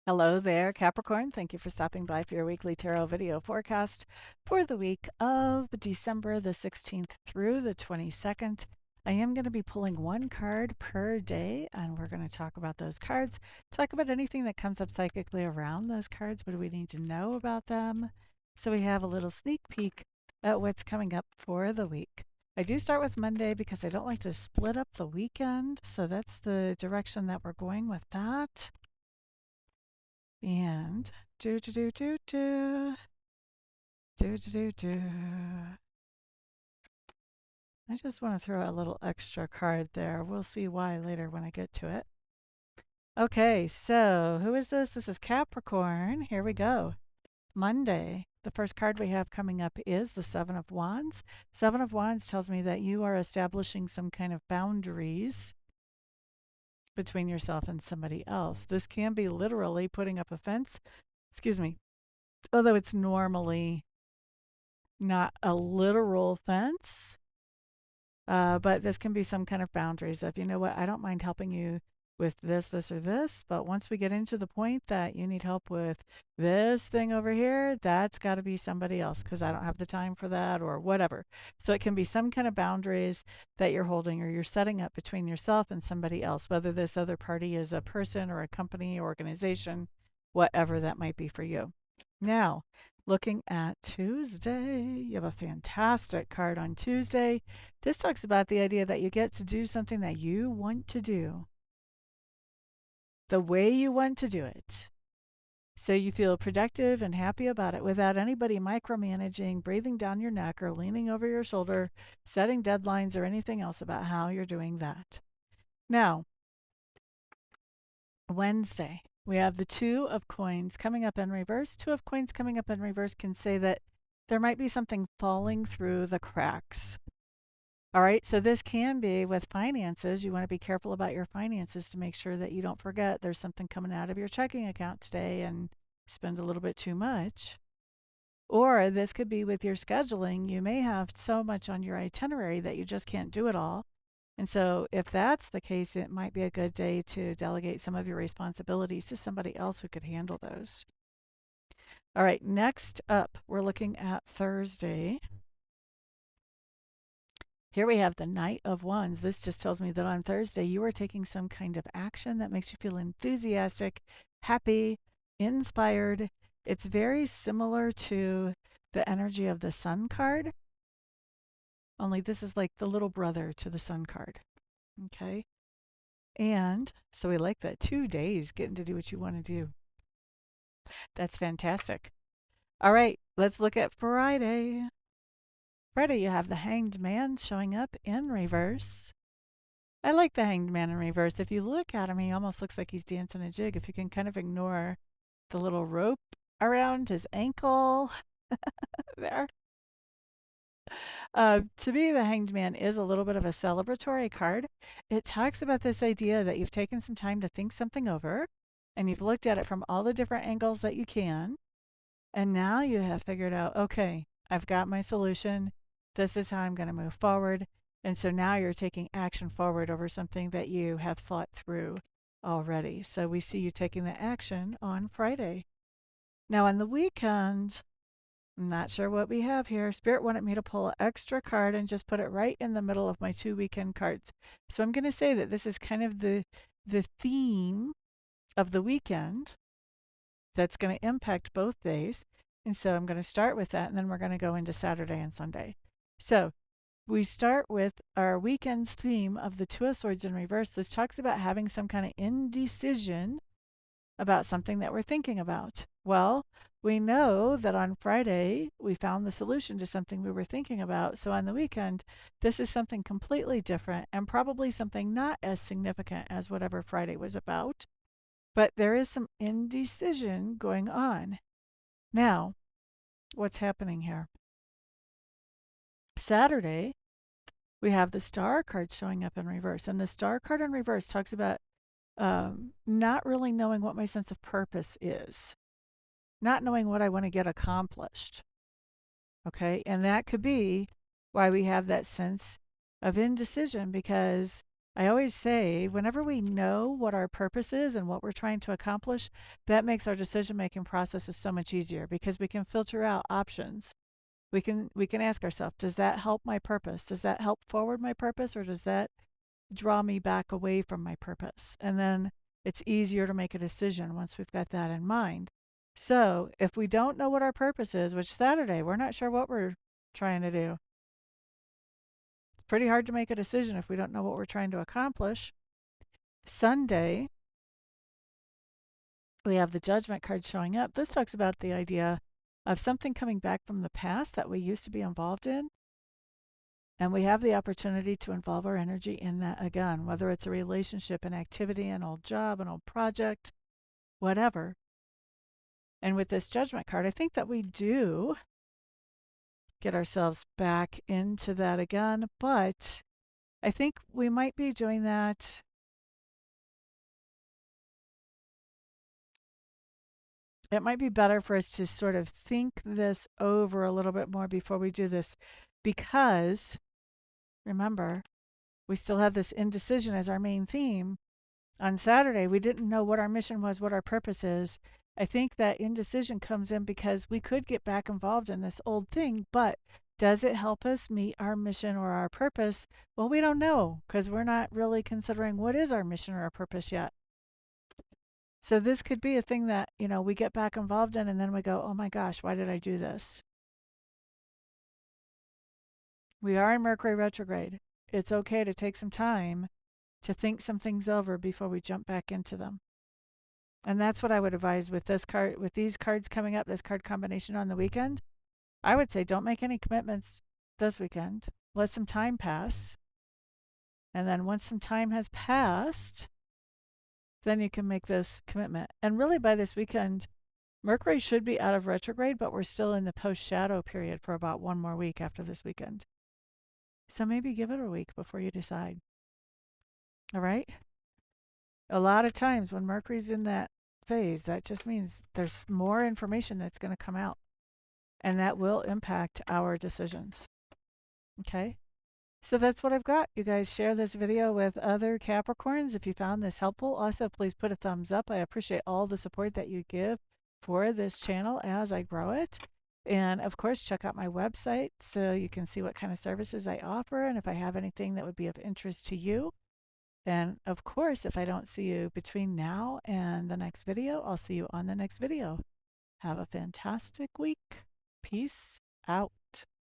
Hello there, Capricorn. Thank you for stopping by for your weekly tarot video forecast for the week of December the 16th through the 22nd. I am going to be pulling one card per day, and we're going to talk about those cards, talk about anything that comes up psychically around those cards. What do we need to know about them? So we have a little sneak peek at what's coming up for the week. I do start with Monday because I don't like to split up the weekend, so that's the direction that we're going with that. And do do do do do do do do do. I just want to throw a little extra card there. We'll see why later when I get to it. Okay, so who is this? This is Capricorn. Here we go. Monday. The first card we have coming up is the Seven of Wands. Seven of Wands tells me that you are establishing some kind of boundaries between yourself and somebody else. This can be literally putting up a fence. Excuse me. Although it's normally not a literal fence, but this can be some kind of boundaries of, you know what, I don't mind helping you with this, this, or this, but once we get into the point that you need help with this thing over here, that's got to be somebody else because I don't have the time for that or whatever. So it can be some kind of boundaries that you're holding or you're setting up between yourself and somebody else, whether this other party is a person or a company, organization, whatever that might be for you. Now, looking at Tuesday, you have a fantastic card on Tuesday. This talks about the idea that you get to do something that you want to do, the way you want to do it. So you feel productive and happy about it without anybody micromanaging, breathing down your neck, or leaning over your shoulder, setting deadlines, or anything else about how you're doing that. Now, Wednesday, we have the Two of Coins coming up in reverse. Two of Coins coming up in reverse can say that there might be something falling through the cracks. All right, so this can be with finances. You want to be careful about your finances to make sure that you don't forget there's something coming out of your checking account today and spend a little bit too much. Or this could be with your scheduling. You may have so much on your itinerary that you just can't do it all. And so, if that's the case, it might be a good day to delegate some of your responsibilities to somebody else who could handle those. All right, next up, we're looking at Thursday. Here we have the Knight of Wands. This just tells me that on Thursday you are taking some kind of action that makes you feel enthusiastic, happy, inspired. It's very similar to the energy of the Sun card, only this is like the little brother to the Sun card. Okay. And so we like that 2 days getting to do what you want to do. That's fantastic. All right, let's look at Friday. Friday, you have the Hanged Man showing up in reverse. I like the Hanged Man in reverse. If you look at him, he almost looks like he's dancing a jig. If you can kind of ignore the little rope around his ankle there. To me, the Hanged Man is a little bit of a celebratory card. It talks about this idea that you've taken some time to think something over and you've looked at it from all the different angles that you can. And now you have figured out, okay, I've got my solution. This is how I'm going to move forward. And so now you're taking action forward over something that you have thought through already. So we see you taking the action on Friday. Now on the weekend, I'm not sure what we have here. Spirit wanted me to pull an extra card and just put it right in the middle of my 2 weekend cards. So I'm going to say that this is kind of the theme of the weekend that's going to impact both days. And so I'm going to start with that, and then we're going to go into Saturday and Sunday. So we start with our weekend's theme of the Two of Swords in reverse. This talks about having some kind of indecision about something that we're thinking about. Well, we know that on Friday we found the solution to something we were thinking about. So on the weekend, this is something completely different and probably something not as significant as whatever Friday was about. But there is some indecision going on. Now, what's happening here? Saturday, we have the Star card showing up in reverse. And the Star card in reverse talks about not really knowing what my sense of purpose is, not knowing what I want to get accomplished. Okay, and that could be why we have that sense of indecision, because I always say, whenever we know what our purpose is and what we're trying to accomplish, that makes our decision making processes so much easier because we can filter out options. We can ask ourselves, does that help my purpose? Does that help forward my purpose, or does that draw me back away from my purpose? And then it's easier to make a decision once we've got that in mind. So if we don't know what our purpose is, which Saturday, we're not sure what we're trying to do. It's pretty hard to make a decision if we don't know what we're trying to accomplish. Sunday, we have the judgment card showing up. This talks about the idea of something coming back from the past that we used to be involved in. And we have the opportunity to involve our energy in that again, whether it's a relationship, an activity, an old job, an old project, whatever. And with this judgment card, I think that we do get ourselves back into that again, but I think we might be doing that it might be better for us to sort of think this over a little bit more before we do this because remember, we still have this indecision as our main theme. On Saturday, we didn't know what our mission was, what our purpose is. I think that indecision comes in because we could get back involved in this old thing, but does it help us meet our mission or our purpose? Well, we don't know because we're not really considering what is our mission or our purpose yet. So this could be a thing that, we get back involved in and then we go, oh my gosh, why did I do this? We are in Mercury retrograde. It's okay to take some time to think some things over before we jump back into them. And that's what I would advise with this card, with these cards coming up, this card combination on the weekend. I would say don't make any commitments this weekend. Let some time pass. And then once some time has passed, then you can make this commitment. And really by this weekend, Mercury should be out of retrograde, but we're still in the post-shadow period for about one more week after this weekend. So maybe give it a week before you decide. All right? A lot of times when Mercury's in that phase, that just means there's more information that's going to come out, and that will impact our decisions. Okay? So that's what I've got. You guys share this video with other Capricorns if you found this helpful. Also, please put a thumbs up. I appreciate all the support that you give for this channel as I grow it. And of course, check out my website so you can see what kind of services I offer and if I have anything that would be of interest to you. And of course, if I don't see you between now and the next video, I'll see you on the next video. Have a fantastic week. Peace out.